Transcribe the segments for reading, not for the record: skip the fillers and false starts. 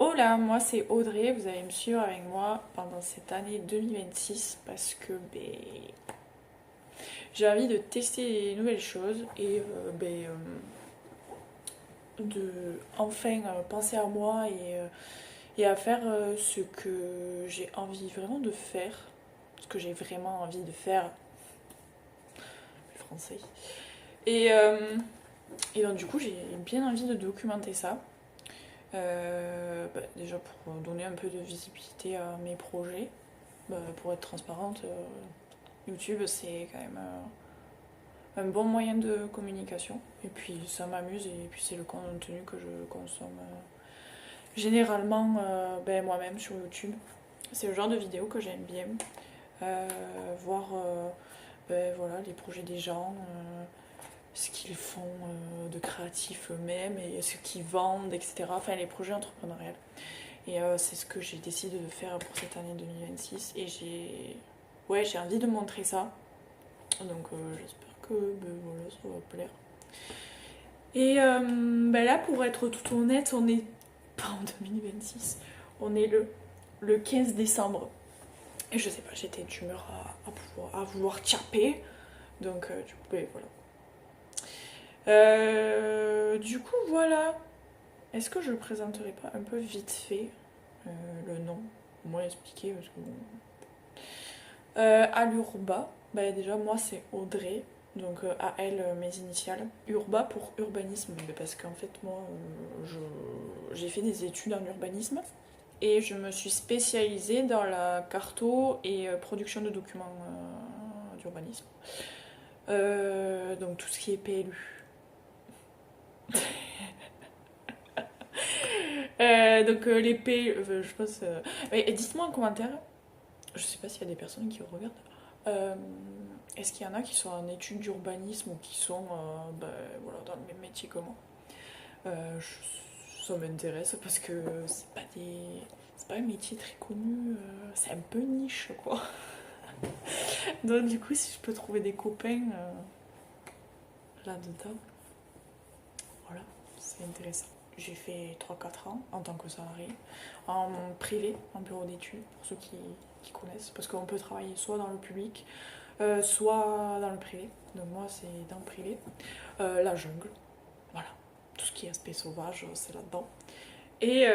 Hola, moi c'est Audrey, vous allez me suivre avec moi pendant cette année 2026 parce que j'ai envie de tester des nouvelles choses et de enfin penser à moi et à faire ce que j'ai envie vraiment de faire, ce que j'ai vraiment envie de faire, le français. Et, euh, et donc du coup j'ai bien envie de documenter ça. Déjà pour donner un peu de visibilité à mes projets, pour être transparente, YouTube c'est quand même un bon moyen de communication. Et puis ça m'amuse et puis c'est le contenu que je consomme généralement moi-même sur YouTube. C'est le genre de vidéo que j'aime bien. Euh, Voir voilà, les projets des gens, ce qu'ils font de créatif eux-mêmes et ce qu'ils vendent, etc. Enfin les projets entrepreneuriaux. Et c'est ce que j'ai décidé de faire pour cette année 2026. Et j'ai envie de montrer ça. Donc j'espère que voilà, ça va plaire. Et là, pour être tout honnête, on est pas en 2026, on est le 15 décembre. Et je sais pas, j'étais d'humeur à vouloir taper. Donc, voilà. Du coup, voilà. Est-ce que je présenterai pas un peu vite fait le nom, moins expliqué parce que bon. Alurba, déjà moi c'est Audrey, donc à elle mes initiales. Urba pour urbanisme, parce qu'en fait moi j'ai fait des études en urbanisme et je me suis spécialisée dans la carto et production de documents d'urbanisme. Donc tout ce qui est PLU. Les PLU, je pense... dites-moi en commentaire, je sais pas s'il y a des personnes qui regardent. Euh, Est-ce qu'il y en a qui sont en études d'urbanisme ou qui sont voilà, dans le même métier que moi? Ça m'intéresse parce que c'est pas un métier très connu, c'est un peu niche quoi. Donc du coup si je peux trouver des copains là-dedans, voilà, c'est intéressant. J'ai fait 3 4 ans en tant que salarié, en privé, en bureau d'études, pour ceux qui connaissent, parce qu'on peut travailler soit dans le public, soit dans le privé. Donc moi c'est dans le privé. La jungle, voilà. Tout ce qui est aspect sauvage, c'est là-dedans. Et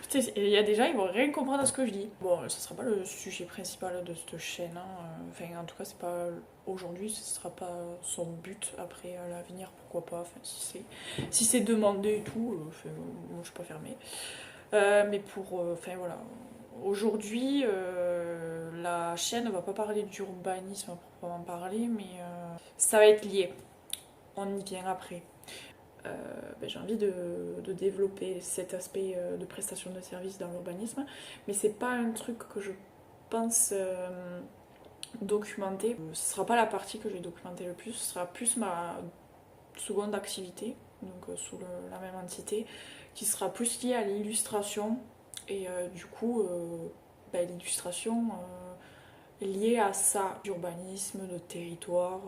putain, il y a des gens, ils vont rien comprendre à ce que je dis. Bon, ce sera pas le sujet principal de cette chaîne. Hein. Enfin, en tout cas, c'est pas aujourd'hui, ce sera pas son but. Après, à l'avenir, pourquoi pas. Enfin, si c'est demandé et tout, moi, je suis pas fermée. Mais enfin voilà. Aujourd'hui, la chaîne ne va pas parler d'urbanisme à proprement parler, mais ça va être lié. On y vient après. J'ai envie de développer cet aspect de prestation de services dans l'urbanisme, mais c'est pas un truc que je pense documenter. Ce sera pas la partie que je vais documenter le plus, ce sera plus ma seconde activité, donc la même entité, qui sera plus liée à l'illustration et du coup l'illustration liée à ça, d'urbanisme, de territoire,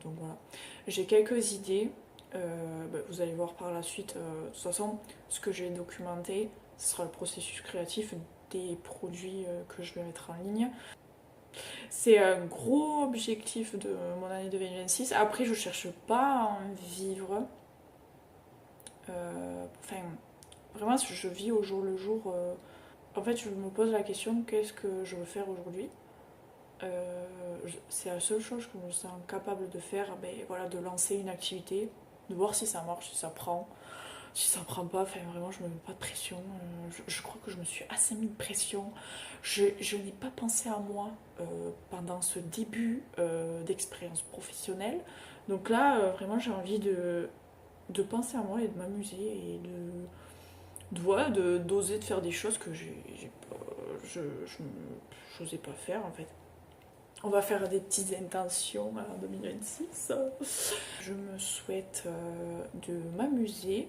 donc voilà. J'ai quelques idées. Vous allez voir par la suite. De toute façon, ce que j'ai documenté, ce sera le processus créatif des produits que je vais mettre en ligne. C'est un gros objectif de mon année 2026. Après, je cherche pas à en vivre. Enfin, vraiment, je vis au jour le jour. En fait, je me pose la question qu'est-ce que je veux faire aujourd'hui. C'est la seule chose que je me sens capable de faire, voilà, de lancer une activité, de voir si ça marche, si ça prend. Si ça prend pas, enfin vraiment je me mets pas de pression. Je crois que je me suis assez mis de pression. Je n'ai pas pensé à moi pendant ce début d'expérience professionnelle. Donc là, vraiment j'ai envie de penser à moi et de m'amuser et voilà, d'oser de faire des choses que je n'osais pas faire en fait. On va faire des petites intentions en 2026. Je me souhaite de m'amuser,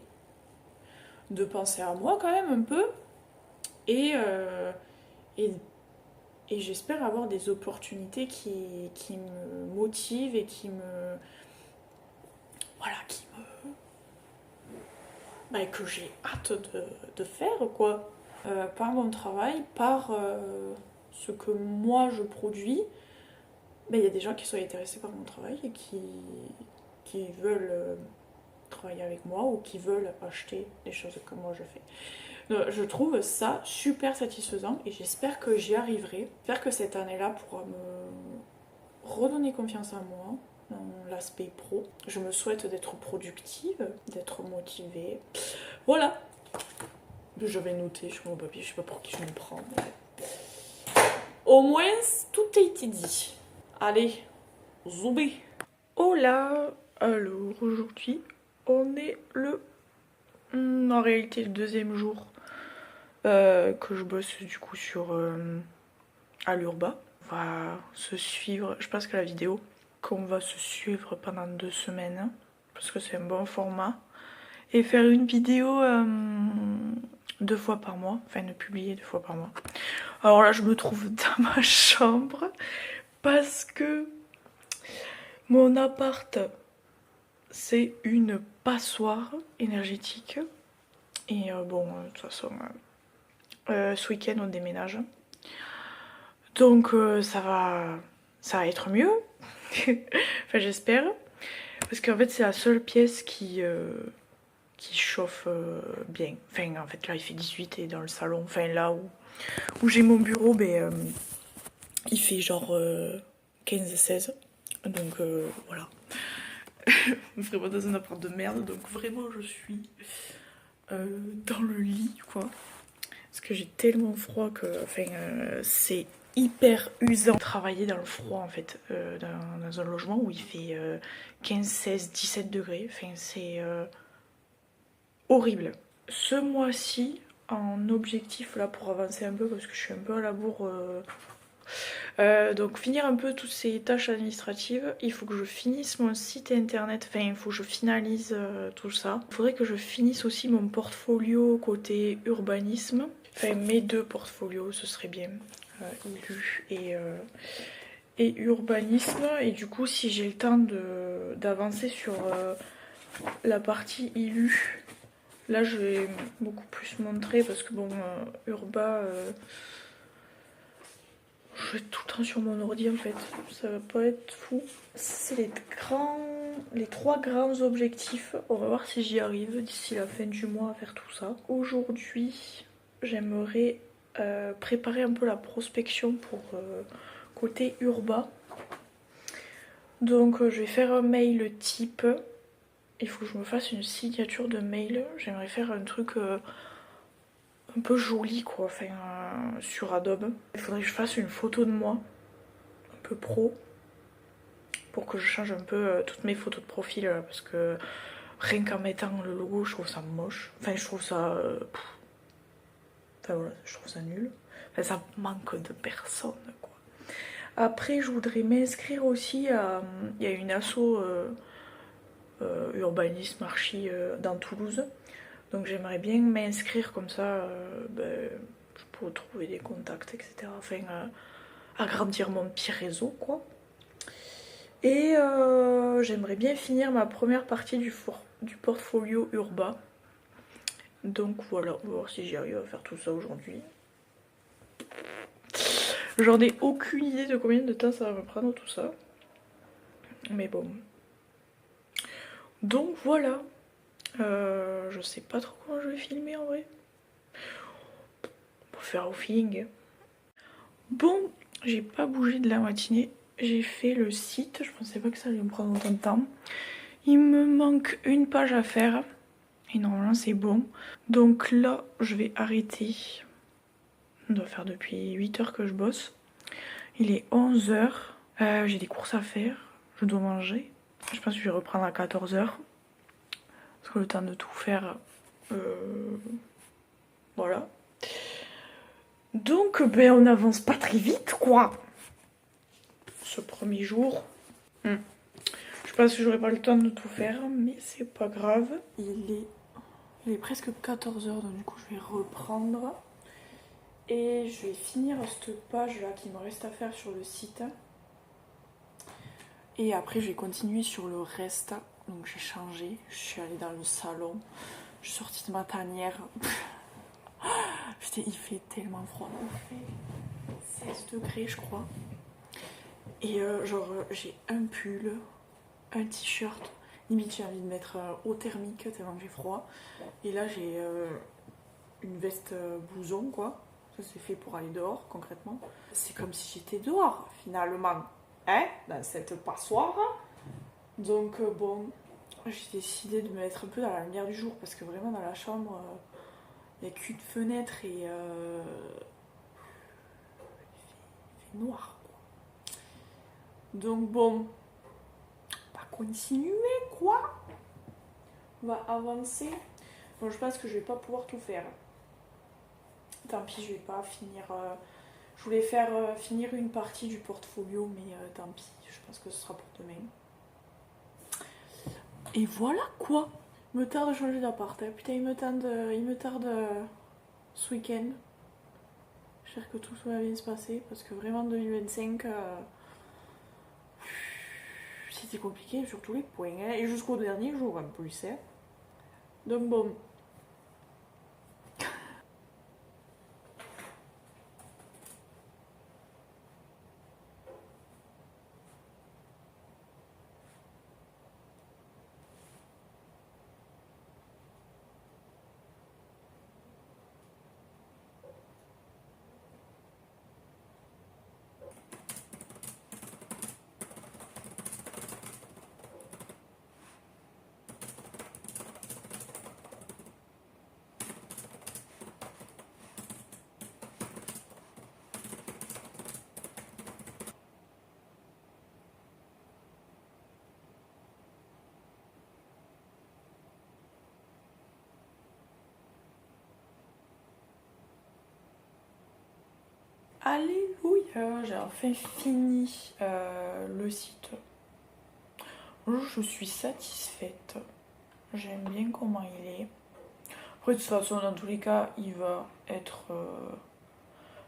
de penser à moi quand même un peu et, euh, et, et j'espère avoir des opportunités qui me motivent et qui me voilà bah, que j'ai hâte de faire quoi. Par mon travail, par ce que moi je produis, bah, il y a des gens qui sont intéressés par mon travail et qui veulent travailler avec moi ou qui veulent acheter des choses que moi je fais. Donc, je trouve ça super satisfaisant et j'espère que j'y arriverai. J'espère que cette année-là pourra me redonner confiance en moi dans l'aspect pro. Je me souhaite d'être productive, d'être motivée. Voilà, je vais noter sur mon papier, je sais pas pour qui je me prends. Au moins, tout a été dit. Allez, zoubé. Hola, alors aujourd'hui, on est en réalité le deuxième jour que je bosse du coup sur à l'Urba. On va se suivre, je pense que la vidéo qu'on va se suivre pendant 2 semaines parce que c'est un bon format et faire une vidéo 2 fois par mois, enfin de publier 2 fois par mois. Alors là je me trouve dans ma chambre parce que mon appart c'est une passoire énergétique et bon de toute façon ce week-end on déménage. Donc ça va être mieux. Enfin j'espère. Parce qu'en fait c'est la seule pièce qui chauffe bien. Enfin en fait là il fait 18 et dans le salon, enfin là où j'ai mon bureau, ben, il fait genre 15-16. Donc voilà. Vraiment dans un appart de merde. Donc vraiment je suis dans le lit quoi. Parce que j'ai tellement froid que c'est hyper usant de travailler dans le froid en fait, dans un logement où il fait 15, 16, 17 degrés. Enfin, c'est horrible. Ce mois-ci, en objectif là pour avancer un peu parce que je suis un peu à la bourre. Donc finir un peu toutes ces tâches administratives, il faut que je finisse mon site internet, enfin il faut que je finalise tout ça. Il faudrait que je finisse aussi mon portfolio côté urbanisme. Enfin mes 2 portfolios ce serait bien, ILU et urbanisme. Et du coup si j'ai le temps d'avancer sur la partie ILU, là je vais beaucoup plus montrer parce que bon urba... je vais tout le temps sur mon ordi en fait, ça va pas être fou. C'est les 3 grands objectifs. On va voir si j'y arrive d'ici la fin du mois à faire tout ça. Aujourd'hui, j'aimerais préparer un peu la prospection pour côté urba. Donc je vais faire un mail type. Il faut que je me fasse une signature de mail. J'aimerais faire un truc un peu joli quoi, enfin sur Adobe. Il faudrait que je fasse une photo de moi, un peu pro, pour que je change un peu toutes mes photos de profil parce que rien qu'en mettant le logo je trouve ça moche. Enfin je trouve ça... enfin voilà, je trouve ça nul. Enfin ça manque de personne quoi. Après je voudrais m'inscrire aussi à... Il y a une asso urbanisme archi dans Toulouse. Donc j'aimerais bien m'inscrire comme ça, ben, je pourrais trouver des contacts, etc. Enfin, agrandir mon petit réseau, quoi. Et j'aimerais bien finir ma première partie du portfolio urbain. Donc voilà, on va voir si j'y arrive à faire tout ça aujourd'hui. J'en ai aucune idée de combien de temps ça va me prendre tout ça. Mais bon. Donc voilà. Je sais pas trop comment je vais filmer en vrai. Pour faire au feeling. Bon, j'ai pas bougé de la matinée. J'ai fait le site. Je pensais pas que ça allait me prendre autant de temps. Il me manque une page à faire. Et normalement c'est bon. Donc là, je vais arrêter. On doit faire depuis 8 heures que je bosse. Il est 11 heures. J'ai des courses à faire. Je dois manger. Je pense que je vais reprendre à 14 heures. Parce que le temps de tout faire... voilà. Donc, ben, on n'avance pas très vite, quoi. Ce premier jour. Je pense que j'aurai pas le temps de tout faire, mais c'est pas grave. Il est presque 14 heures, donc du coup, je vais reprendre. Et je vais finir cette page-là qui me reste à faire sur le site. Et après, je vais continuer sur le reste. Donc, j'ai changé. Je suis allée dans le salon. Je suis sortie de ma tanière. Putain, il fait tellement froid. Il fait 16 degrés, je crois. Et j'ai un pull, un t-shirt. Limite, j'ai envie de mettre eau thermique tellement que j'ai froid. Et là, j'ai une veste blouson, quoi. Ça, c'est fait pour aller dehors, concrètement. C'est comme si j'étais dehors, finalement. Hein, dans cette passoire. Donc, bon, j'ai décidé de me mettre un peu dans la lumière du jour. Parce que vraiment, dans la chambre, il n'y a qu'une fenêtre et il fait noir, quoi. Donc, bon, pas continuer, quoi. On va avancer. Bon, je pense que je vais pas pouvoir tout faire. Tant pis, je vais pas finir. Je voulais faire finir une partie du portfolio, mais tant pis, je pense que ce sera pour demain. Et voilà quoi. Il me tarde de changer d'appart. Hein. Putain, il me tarde ce week-end. J'espère que tout va bien se passer parce que vraiment 2025, c'était compliqué sur tous les points. Hein. Et jusqu'au dernier jour en plus. Hein. Donc bon. Alléluia, j'ai enfin fini le site. Je suis satisfaite. J'aime bien comment il est. Après, de toute façon, dans tous les cas, il va être...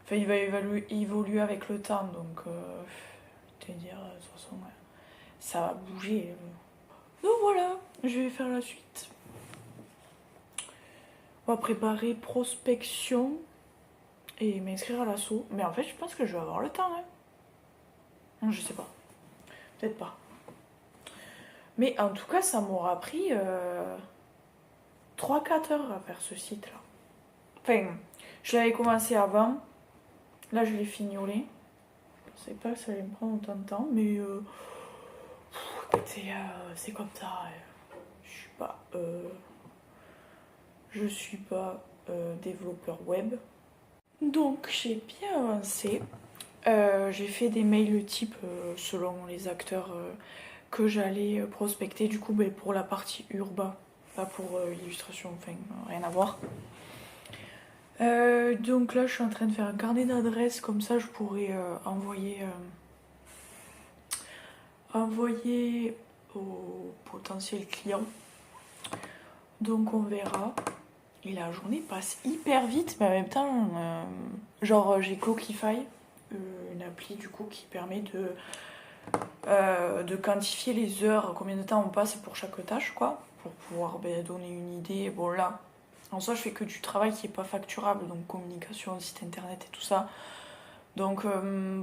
Enfin, il va évoluer avec le temps. Donc, te dire, de toute façon, ça va bouger. Donc voilà, je vais faire la suite. On va préparer prospection et m'inscrire à l'assaut. Mais en fait, je pense que je vais avoir le temps. Hein. Non, je sais pas. Peut-être pas. Mais en tout cas, ça m'aura pris 3-4 heures à faire ce site-là. Enfin, je l'avais commencé avant. Là, je l'ai fignolé. Je pensais pas que ça allait me prendre autant de temps, mais écoutez, c'est comme ça. Je suis pas développeur web. Donc, j'ai bien avancé. J'ai fait des mails type selon les acteurs que j'allais prospecter. Du coup, pour la partie urbain, pas pour l'illustration, enfin, rien à voir. Donc là, je suis en train de faire un carnet d'adresses, comme ça je pourrais envoyer aux potentiels clients. Donc on verra. Et la journée passe hyper vite, mais en même temps, j'ai Clockify, une appli du coup qui permet de quantifier les heures, combien de temps on passe pour chaque tâche, quoi, pour pouvoir donner une idée. Bon là, en soi, je fais que du travail qui n'est pas facturable, donc communication, site internet et tout ça. Donc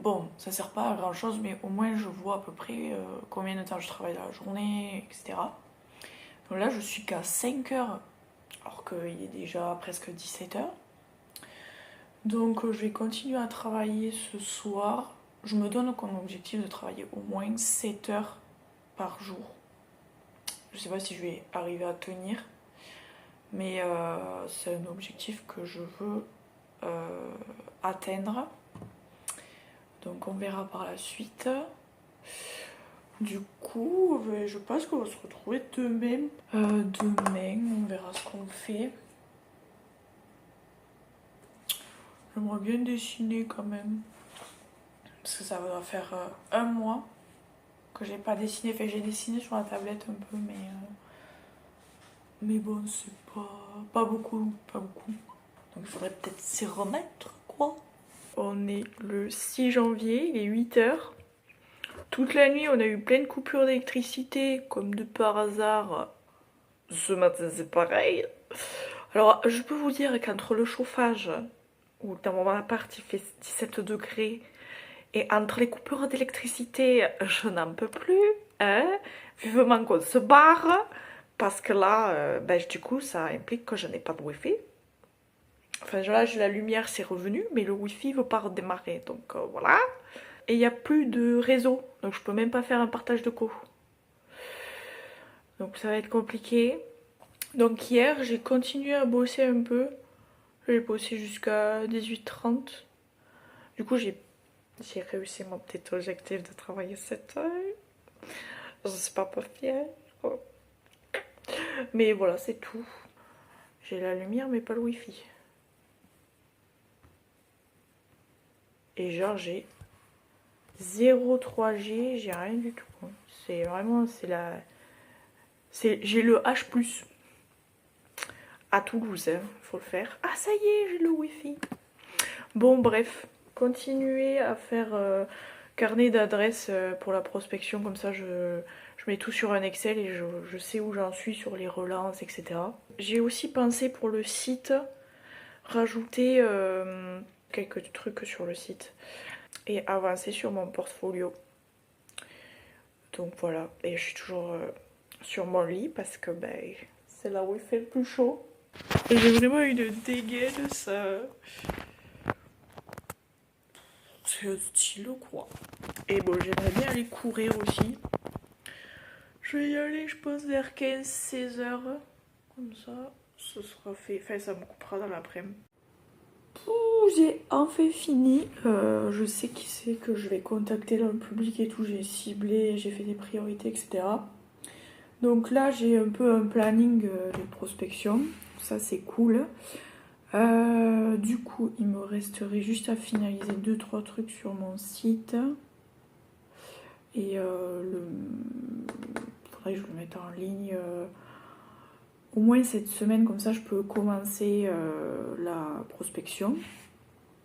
bon, ça sert pas à grand chose, mais au moins je vois à peu près combien de temps je travaille dans la journée, etc. Donc là, je suis qu'à 5 heures, alors qu'il est déjà presque 17 heures. Donc je vais continuer à travailler ce soir. Je me donne comme objectif de travailler au moins 7 heures par jour. Je sais pas si je vais arriver à tenir, mais c'est un objectif que je veux atteindre. Donc on verra par la suite. Du coup, je pense qu'on va se retrouver demain. Demain, on verra ce qu'on fait. J'aimerais bien dessiner quand même. Parce que ça va faire un mois que j'ai pas dessiné. Enfin, j'ai dessiné sur la tablette un peu, mais bon, c'est pas beaucoup. Donc il faudrait peut-être s'y remettre, quoi. On est le 6 janvier, il est 8h. Toute la nuit, on a eu plein de coupures d'électricité, comme de par hasard. Ce matin, c'est pareil. Alors, je peux vous dire qu'entre le chauffage, où dans mon appart il fait 17 degrés, et entre les coupures d'électricité, je n'en peux plus, hein, vivement qu'on se barre, parce que là, ben, du coup, ça implique que je n'ai pas de wifi. Enfin, là, la lumière, c'est revenu, mais le wifi ne veut pas redémarrer, donc voilà. Et il n'y a plus de réseau, donc je peux même pas faire un partage de co. Donc ça va être compliqué. Donc hier, j'ai continué à bosser un peu. J'ai bossé jusqu'à 18h30. Du coup, j'ai réussi mon petit objectif de travailler 7 heures. Je suis pas fière. Mais voilà, c'est tout. J'ai la lumière, mais pas le wifi. Et genre, j'ai 0 3G, j'ai rien du tout. C'est vraiment, j'ai le H+. À Toulouse, hein, faut le faire. Ah, ça y est, j'ai le wifi. Bon, bref, continuer à faire carnet d'adresses pour la prospection, comme ça je mets tout sur un Excel et je sais où j'en suis sur les relances, etc. J'ai aussi pensé pour le site rajouter quelques trucs sur le site et avancer sur mon portfolio. Donc voilà, et je suis toujours sur mon lit parce que ben, c'est là où il fait le plus chaud. J'ai vraiment une dégaine, ça. C'est un stylo quoi. Et bon, j'aimerais bien aller courir aussi. Je vais y aller, je pense, vers 15-16 heures. Comme ça, ce sera fait. Enfin, ça me coupera dans l'après-midi. J'ai enfin fini. Je sais qui c'est que je vais contacter dans le public et tout. J'ai ciblé, j'ai fait des priorités, etc. Donc là, j'ai un peu un planning de prospection. Ça, c'est cool. Du coup, il me resterait juste à finaliser 2-3 trucs sur mon site. Et faudrait que je le mette en ligne au moins cette semaine, comme ça je peux commencer la prospection.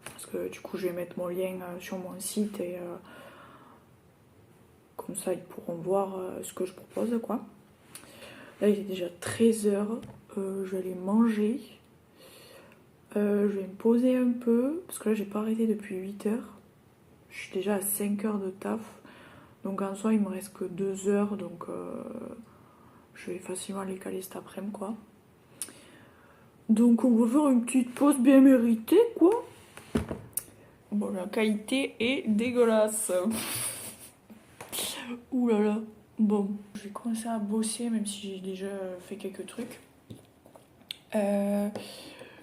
Parce que du coup, je vais mettre mon lien sur mon site et comme ça ils pourront voir ce que je propose, quoi. Là, il est déjà 13h. Je vais aller manger. Je vais me poser un peu, parce que là, j'ai pas arrêté depuis 8h. Je suis déjà à 5 heures de taf. Donc en soi, il me reste que 2 heures, donc je vais facilement les caler cet après-midi, quoi. Donc on va faire une petite pause bien méritée, quoi. Bon, la qualité est dégueulasse. Ouh là là. Bon, je vais commencer à bosser, même si j'ai déjà fait quelques trucs.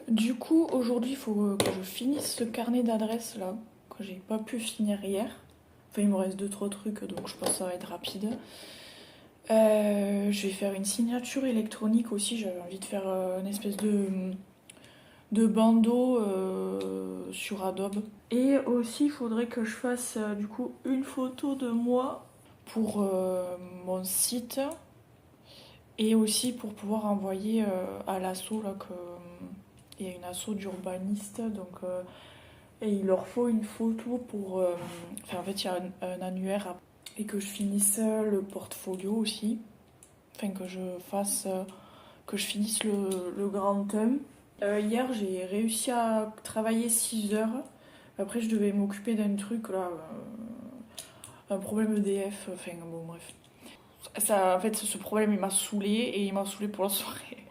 Du coup, aujourd'hui, il faut que je finisse ce carnet d'adresses là, que j'ai pas pu finir hier. Enfin, il me reste 2-3 trucs, donc je pense que ça va être rapide. Je vais faire une signature électronique aussi. J'avais envie de faire une espèce de bandeau sur Adobe. Et aussi, il faudrait que je fasse du coup une photo de moi pour mon site. Et aussi pour pouvoir envoyer à l'asso, là, il y a une asso d'urbanistes, donc et il leur faut une photo pour... Enfin, en fait, il y a un annuaire et que je finisse le portfolio aussi. Enfin, que je fasse... que je finisse le grand tome. Hier, j'ai réussi à travailler 6 heures. Après, je devais m'occuper d'un truc, là... un problème EDF, enfin, bon, bref. Ça, en fait, ce problème, il m'a saoulé et il m'a saoulé pour la soirée.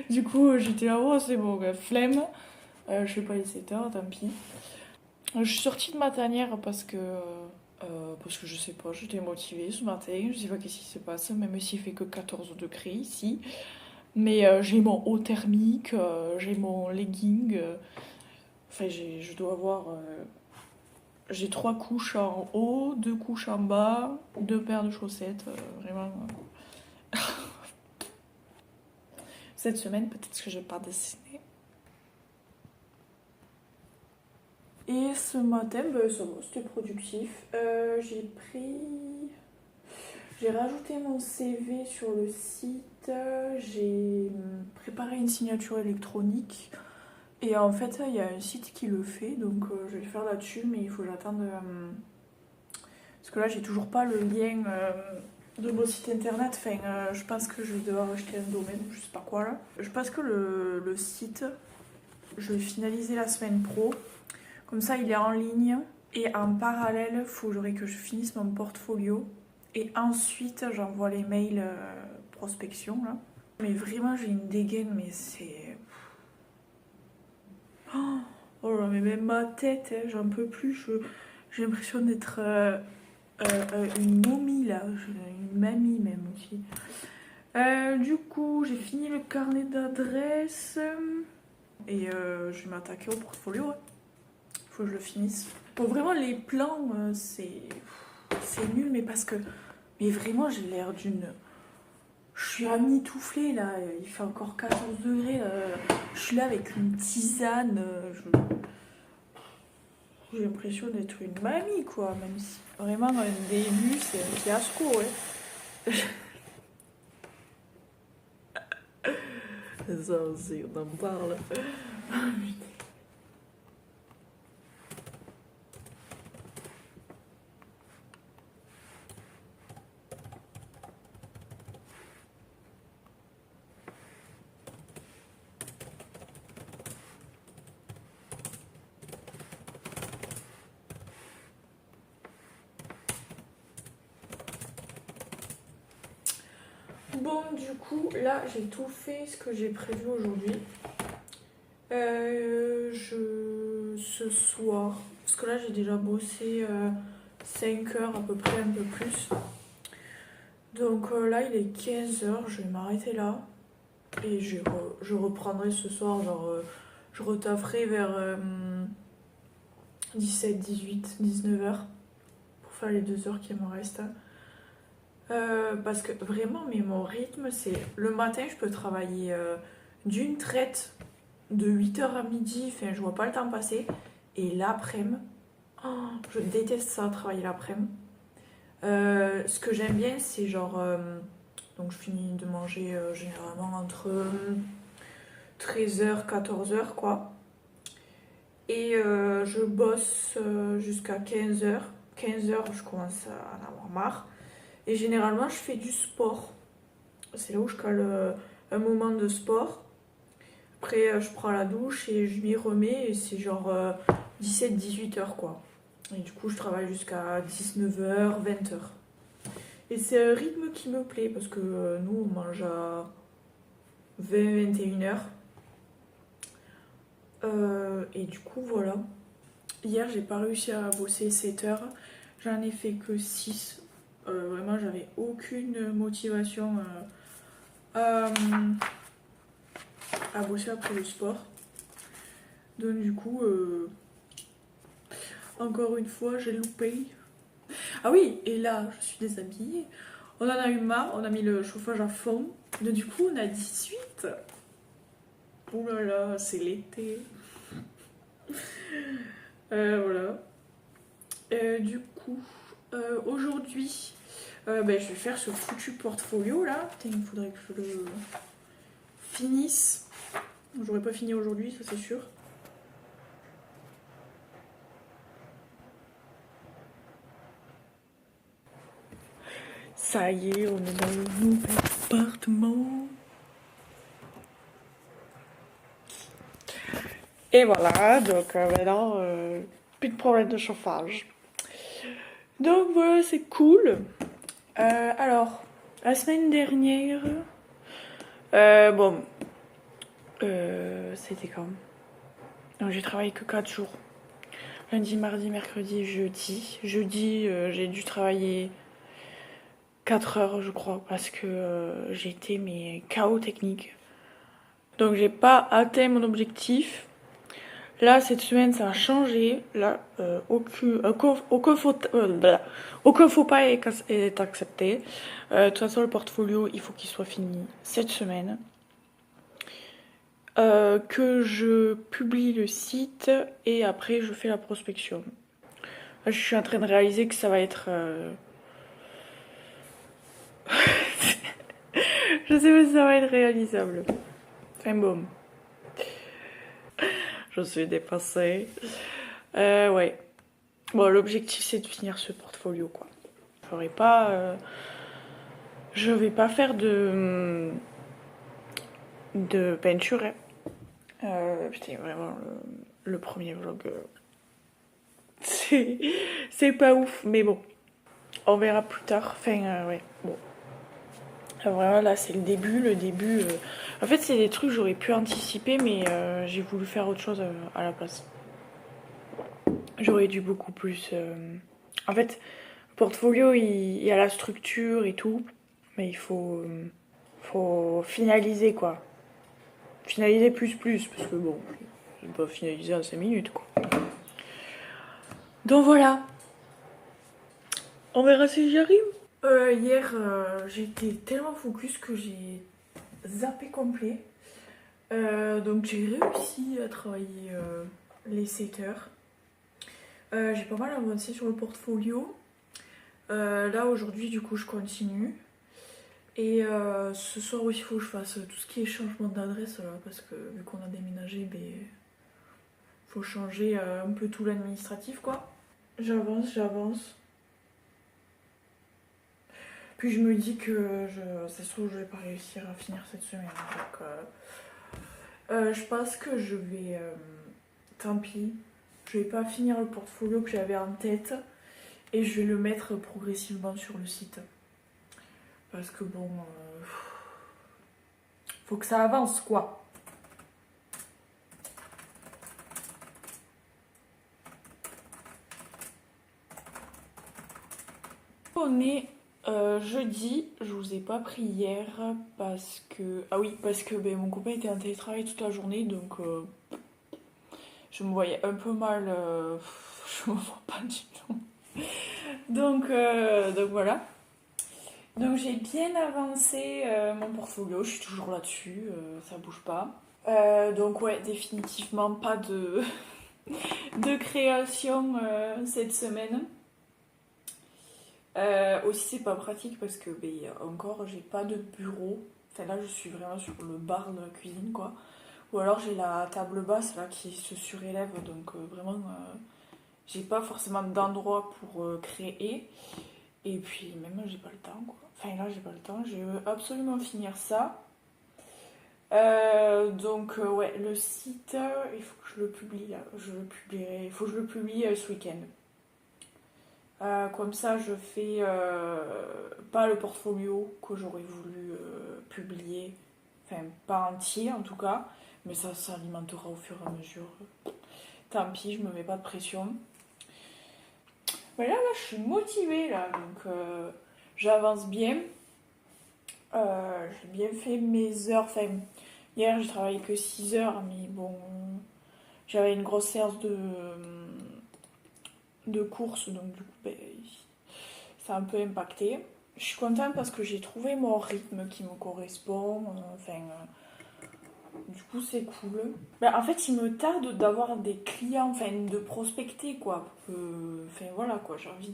Du coup, j'étais là, oh, c'est bon, flemme. Je vais pas les 7 heures, tant pis. Je suis sortie de ma tanière parce que je sais pas, j'étais motivée ce matin. Je sais pas qu'est-ce qui se passe, même s'il fait que 14 degrés ici. Mais j'ai mon haut thermique, j'ai mon legging. Enfin, je dois avoir. J'ai 3 couches en haut, 2 couches en bas, 2 paires de chaussettes. Vraiment. Cette semaine, peut-être que je vais pas dessiner. Et ce matin, ben, ça va, c'était productif. J'ai rajouté mon CV sur le site. J'ai préparé une signature électronique. Et en fait, il y a un site qui le fait, donc je vais le faire là-dessus, mais il faut que j'attende. Parce que là, j'ai toujours pas le lien de mon site internet. Enfin, je pense que je vais devoir acheter un domaine, je sais pas quoi là. Je pense que le site, je vais finaliser la semaine pro. Comme ça, il est en ligne. Et en parallèle, il faudrait que je finisse mon portfolio. Et ensuite, j'envoie les mails prospection là. Mais vraiment, j'ai une dégaine, mais c'est... Oh là, mais même ma tête, hein, j'en peux plus. J'ai l'impression d'être une momie là, une mamie même aussi. Du coup, j'ai fini le carnet d'adresses et je vais m'attaquer au portfolio. Ouais. Faut que je le finisse. Bon, vraiment, les plans, c'est nul, mais parce que. Mais vraiment, j'ai l'air d'une. Je suis amitouflée là, il fait encore 14 degrés. Je suis là avec une tisane. J'ai l'impression d'être une mamie quoi, même si vraiment, au début, c'est un fiasco, ouais. Ça aussi, on en parle. Bon, du coup, là, j'ai tout fait ce que j'ai prévu aujourd'hui. Ce soir, parce que là, j'ai déjà bossé 5 heures à peu près, un peu plus. Donc là, il est 15 heures, je vais m'arrêter là. Et je reprendrai ce soir, genre, je retafferai vers 17, 18, 19 heures pour faire les 2 heures qui me restent. Parce que vraiment, mais mon rythme, c'est le matin, je peux travailler d'une traite de 8 heures à midi, enfin, je vois pas le temps passer. Et l'après-midi, oh, je déteste ça, travailler l'après-midi. Ce que j'aime bien, c'est genre. Donc, je finis de manger généralement entre 13 h 14 h, quoi. Et je bosse jusqu'à 15 h. 15 h, je commence à en avoir marre. Et généralement, je fais du sport. C'est là où je cale un moment de sport. Après, je prends la douche et je m'y remets. Et c'est genre 17-18 heures, quoi. Et du coup, je travaille jusqu'à 19 h 20 h. Et c'est un rythme qui me plaît parce que nous, on mange à 20-21 heures. Et du coup, voilà. Hier, j'ai pas réussi à bosser 7 heures. J'en ai fait que 6. Vraiment, j'avais aucune motivation à bosser après le sport. Donc, du coup, encore une fois, j'ai loupé. Ah oui, et là, je suis déshabillée. On en a eu marre, on a mis le chauffage à fond. Donc, du coup, on a 18. Oh là là, c'est l'été. Voilà. Du coup, aujourd'hui, je vais faire ce foutu portfolio là. Putain, il faudrait que je le finisse. J'aurais pas fini aujourd'hui, ça c'est sûr. Ça y est, on est dans le nouvel appartement. Et voilà, donc maintenant, plus de problème de chauffage. Donc voilà, c'est cool. Alors, la semaine dernière, c'était quand? Non, j'ai travaillé que 4 jours. Lundi, mardi, mercredi, jeudi. Jeudi, j'ai dû travailler 4 heures, je crois, parce que j'étais mais KO technique. Donc j'ai pas atteint mon objectif. Là, cette semaine, ça a changé. Là, aucun faux pas est accepté. De toute façon, le portfolio, il faut qu'il soit fini cette semaine. Que je publie le site et après, je fais la prospection. Là, je suis en train de réaliser que ça va être... je sais pas si ça va être réalisable. Enfin bon. Je suis dépassée. Ouais. Bon, l'objectif, c'est de finir ce portfolio, quoi. Je ferai pas Je vais pas faire de peinture. Hein. Putain, vraiment, le premier vlog, c'est pas ouf, mais bon, on verra plus tard. Enfin, ouais, bon. Vraiment, là, c'est le début. En fait, c'est des trucs que j'aurais pu anticiper, mais j'ai voulu faire autre chose à la place. J'aurais dû beaucoup plus. En fait, le portfolio, il y a la structure et tout, mais faut finaliser quoi. Finaliser plus, parce que bon, je vais pas finaliser en 5 minutes quoi. Donc voilà, on verra si j'y arrive. Hier, j'étais tellement focus que j'ai zappé complet. Donc j'ai réussi à travailler les 7 heures. J'ai pas mal avancé sur le portfolio. Là aujourd'hui du coup je continue. Et ce soir aussi il faut que je fasse tout ce qui est changement d'adresse là, parce que vu qu'on a déménagé, ben, faut changer un peu tout l'administratif quoi. J'avance. Puis je me dis que ça se trouve je vais pas réussir à finir cette semaine. Donc je pense que je vais... tant pis. Je vais pas finir le portfolio que j'avais en tête. Et je vais le mettre progressivement sur le site. Parce que bon... faut que ça avance quoi. On est jeudi, je vous ai pas pris hier parce que... Ah oui, parce que ben, mon copain était en télétravail toute la journée, donc je me voyais un peu mal, je me vois pas du tout. Donc voilà. Donc j'ai bien avancé mon portfolio, je suis toujours là-dessus, ça bouge pas. Donc ouais, définitivement pas de création cette semaine. Aussi c'est pas pratique parce que ben, encore j'ai pas de bureau. Enfin là je suis vraiment sur le bar de la cuisine quoi. Ou alors j'ai la table basse là qui se surélève donc vraiment j'ai pas forcément d'endroit pour créer. Et puis même j'ai pas le temps quoi. Enfin là j'ai pas le temps, je veux absolument finir ça. Donc ouais le site il faut que je le publie là. Je le publierai. Il faut que je le publie ce week-end. Comme ça, je fais pas le portfolio que j'aurais voulu publier, enfin pas entier en tout cas, mais ça s'alimentera au fur et à mesure. Tant pis, je me mets pas de pression. Mais là, je suis motivée là, donc j'avance bien. J'ai bien fait mes heures. Enfin, hier, j'ai travaillé que 6 heures, mais bon, j'avais une grosse séance de course, donc du coup, ben, ça a un peu impacté. Je suis contente parce que j'ai trouvé mon rythme qui me correspond. Du coup, c'est cool. Ben, en fait, il me tarde d'avoir des clients, enfin, de prospecter, quoi. Enfin, voilà, quoi. J'ai envie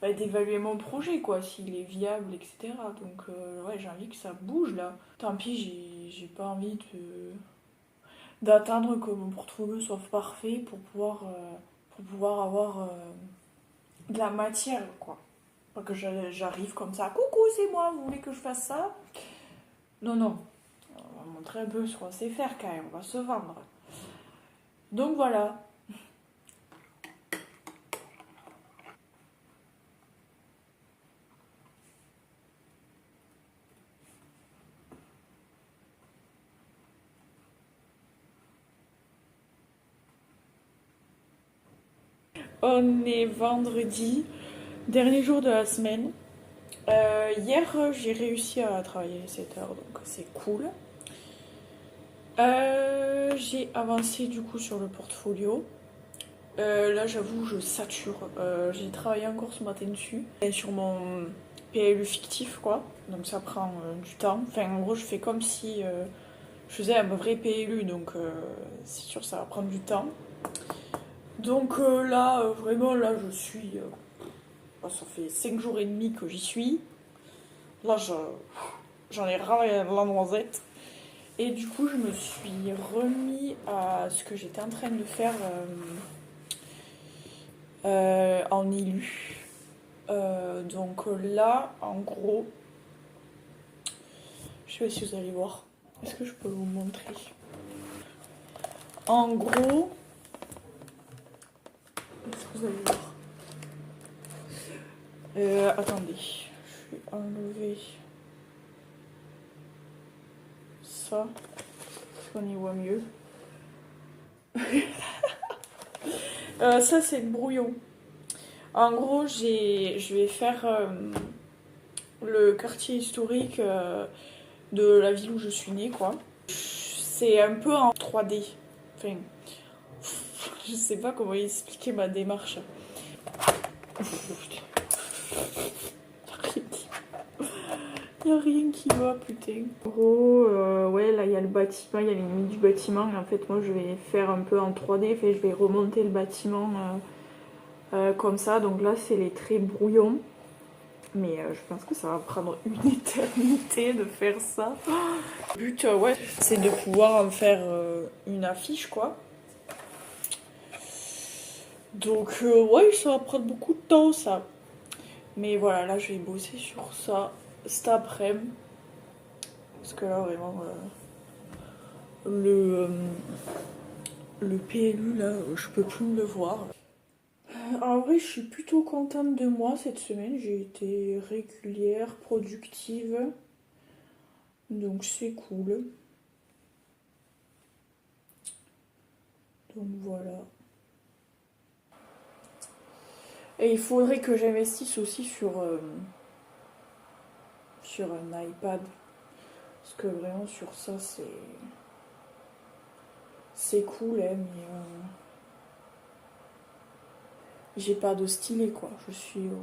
d'évaluer mon projet, quoi, s'il est viable, etc. Donc, ouais, j'ai envie que ça bouge, là. Tant pis, j'ai pas envie d'attendre que mon portfolio soit parfait pour pouvoir avoir de la matière, quoi. Pas que j'arrive comme ça, coucou, c'est moi, vous voulez que je fasse ça? Non, non, on va montrer un peu ce qu'on sait faire quand même, on va se vendre. Donc voilà. On est vendredi, dernier jour de la semaine. Hier, j'ai réussi à travailler les 7 heures, donc c'est cool. J'ai avancé du coup sur le portfolio. Là, j'avoue, je sature. J'ai travaillé encore ce matin dessus. Et sur mon PLU fictif, quoi. Donc ça prend du temps. Enfin, en gros, je fais comme si je faisais un vrai PLU. Donc c'est sûr, ça va prendre du temps. Donc là, vraiment, là, je suis... ça fait 5 jours et demi que j'y suis. Là, j'en ai ras la noisette. Et du coup, je me suis remis à ce que j'étais en train de faire en élu. Donc là, en gros, Je sais pas si vous allez voir. Est-ce que je peux vous montrer? En gros, est-ce que vous allez voir? Attendez, je vais enlever ça, parce qu'on y voit mieux. Ça c'est le brouillon. En gros, je vais faire le quartier historique de la ville où je suis née, quoi. C'est un peu en 3D. Enfin, je sais pas comment expliquer ma démarche. Il n'y a rien qui va, putain. En gros, ouais, là il y a le bâtiment, il y a les limites du bâtiment. Et en fait, moi je vais faire un peu en 3D. Enfin, je vais remonter le bâtiment comme ça. Donc là, c'est les traits brouillons. Mais je pense que ça va prendre une éternité de faire ça. Le but, ouais, c'est de pouvoir en faire une affiche, quoi. Donc, ouais, ça va prendre beaucoup de temps, ça. Mais voilà, là, je vais bosser sur ça cet après-midi. Parce que là, vraiment, le PLU, là, je peux plus me le voir. En vrai, je suis plutôt contente de moi cette semaine. J'ai été régulière, productive. Donc, c'est cool. Donc, voilà. Et il faudrait que j'investisse aussi sur un iPad. Parce que vraiment, sur ça, c'est cool, hein, mais j'ai pas de stylet, quoi. Je suis au...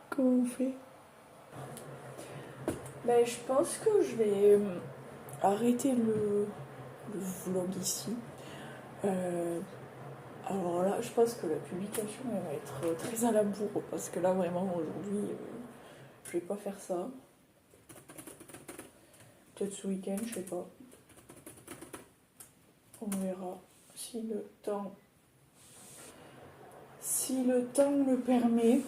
Comment on fait? Ben, je pense que je vais arrêter le vlog ici. Alors là, je pense que la publication elle va être très à la bourre parce que là, vraiment, aujourd'hui, je vais pas faire ça. Peut-être ce week-end, je sais pas. On verra si le temps le permet.